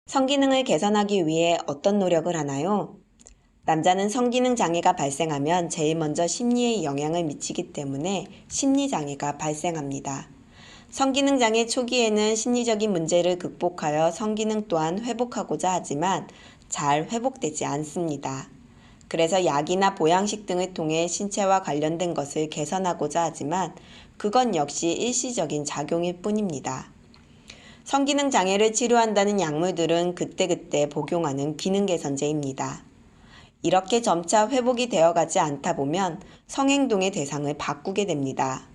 성기능을 개선하기 위해 어떤 노력을 하나요? 남자는 성기능 장애가 발생하면 제일 먼저 심리에 영향을 미치기 때문에 심리장애가 발생합니다. 성기능 장애 초기에는 심리적인 문제를 극복하여 성기능 또한 회복하고자 하지만 잘 회복되지 않습니다. 그래서 약이나 보양식 등을 통해 신체와 관련된 것을 개선하고자 하지만 그건 역시 일시적인 작용일 뿐입니다. 성기능 장애를 치료한다는 약물들은 그때그때 복용하는 기능 개선제입니다. 이렇게 점차 회복이 되어가지 않다 보면 성행동의 대상을 바꾸게 됩니다.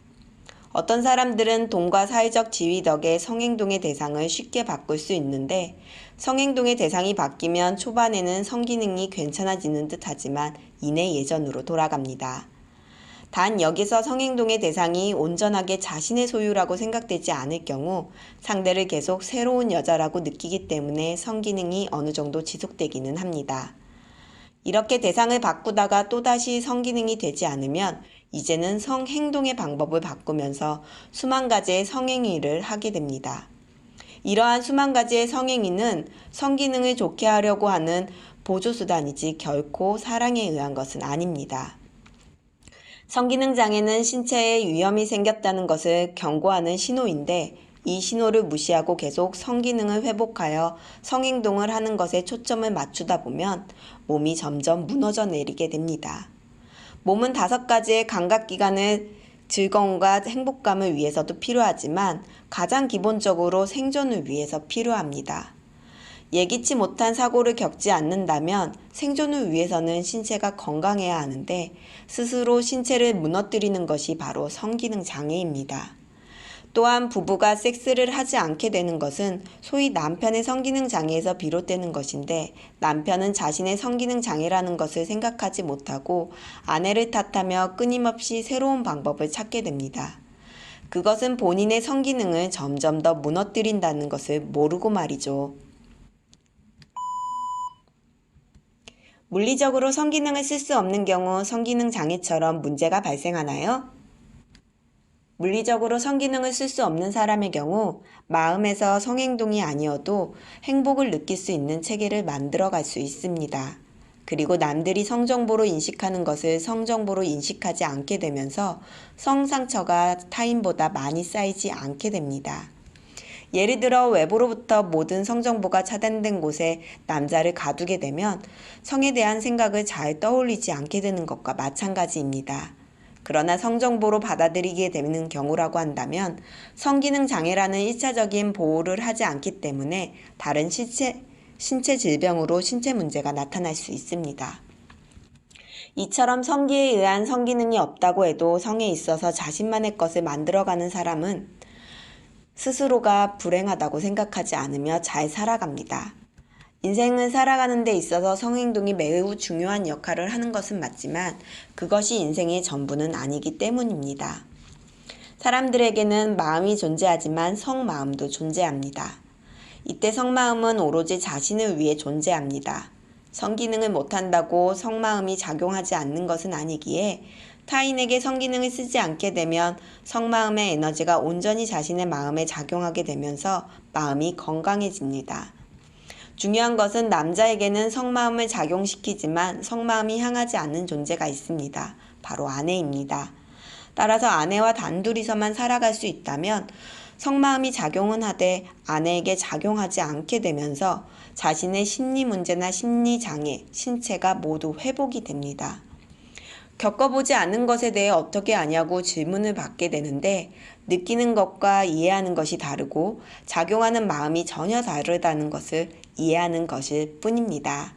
어떤 사람들은 돈과 사회적 지위 덕에 성행동의 대상을 쉽게 바꿀 수 있는데 성행동의 대상이 바뀌면 초반에는 성기능이 괜찮아지는 듯 하지만 이내 예전으로 돌아갑니다. 단 여기서 성행동의 대상이 온전하게 자신의 소유라고 생각되지 않을 경우 상대를 계속 새로운 여자라고 느끼기 때문에 성기능이 어느 정도 지속되기는 합니다. 이렇게 대상을 바꾸다가 또다시 성기능이 되지 않으면 이제는 성행동의 방법을 바꾸면서 수만 가지의 성행위를 하게 됩니다. 이러한 수만 가지의 성행위는 성기능을 좋게 하려고 하는 보조수단이지 결코 사랑에 의한 것은 아닙니다. 성기능 장애는 신체에 위험이 생겼다는 것을 경고하는 신호인데 이 신호를 무시하고 계속 성기능을 회복하여 성행동을 하는 것에 초점을 맞추다 보면 몸이 점점 무너져 내리게 됩니다. 몸은 5가지의 감각기관을 즐거움과 행복감을 위해서도 필요하지만 가장 기본적으로 생존을 위해서 필요합니다. 예기치 못한 사고를 겪지 않는다면 생존을 위해서는 신체가 건강해야 하는데 스스로 신체를 무너뜨리는 것이 바로 성기능 장애입니다. 또한 부부가 섹스를 하지 않게 되는 것은 소위 남편의 성기능 장애에서 비롯되는 것인데 남편은 자신의 성기능 장애라는 것을 생각하지 못하고 아내를 탓하며 끊임없이 새로운 방법을 찾게 됩니다. 그것은 본인의 성기능을 점점 더 무너뜨린다는 것을 모르고 말이죠. 물리적으로 성기능을 쓸 수 없는 경우 성기능 장애처럼 문제가 발생하나요? 물리적으로 성기능을 쓸 수 없는 사람의 경우 마음에서 성행동이 아니어도 행복을 느낄 수 있는 체계를 만들어 갈 수 있습니다. 그리고 남들이 성정보로 인식하는 것을 성정보로 인식하지 않게 되면서 성상처가 타인보다 많이 쌓이지 않게 됩니다. 예를 들어 외부로부터 모든 성정보가 차단된 곳에 남자를 가두게 되면 성에 대한 생각을 잘 떠올리지 않게 되는 것과 마찬가지입니다. 그러나 성정보로 받아들이게 되는 경우라고 한다면 성기능 장애라는 1차적인 보호를 하지 않기 때문에 다른 신체 질병으로 신체 문제가 나타날 수 있습니다. 이처럼 성기에 의한 성기능이 없다고 해도 성에 있어서 자신만의 것을 만들어가는 사람은 스스로가 불행하다고 생각하지 않으며 잘 살아갑니다. 인생을 살아가는 데 있어서 성행동이 매우 중요한 역할을 하는 것은 맞지만 그것이 인생의 전부는 아니기 때문입니다. 사람들에게는 마음이 존재하지만 성마음도 존재합니다. 이때 성마음은 오로지 자신을 위해 존재합니다. 성기능을 못한다고 성마음이 작용하지 않는 것은 아니기에 타인에게 성기능을 쓰지 않게 되면 성마음의 에너지가 온전히 자신의 마음에 작용하게 되면서 마음이 건강해집니다. 중요한 것은 남자에게는 성마음을 작용시키지만 성마음이 향하지 않는 존재가 있습니다. 바로 아내입니다. 따라서 아내와 단둘이서만 살아갈 수 있다면 성마음이 작용은 하되 아내에게 작용하지 않게 되면서 자신의 심리 문제나 심리 장애, 신체가 모두 회복이 됩니다. 겪어보지 않은 것에 대해 어떻게 아냐고 질문을 받게 되는데 느끼는 것과 이해하는 것이 다르고 작용하는 마음이 전혀 다르다는 것을 이해하는 것일 뿐입니다.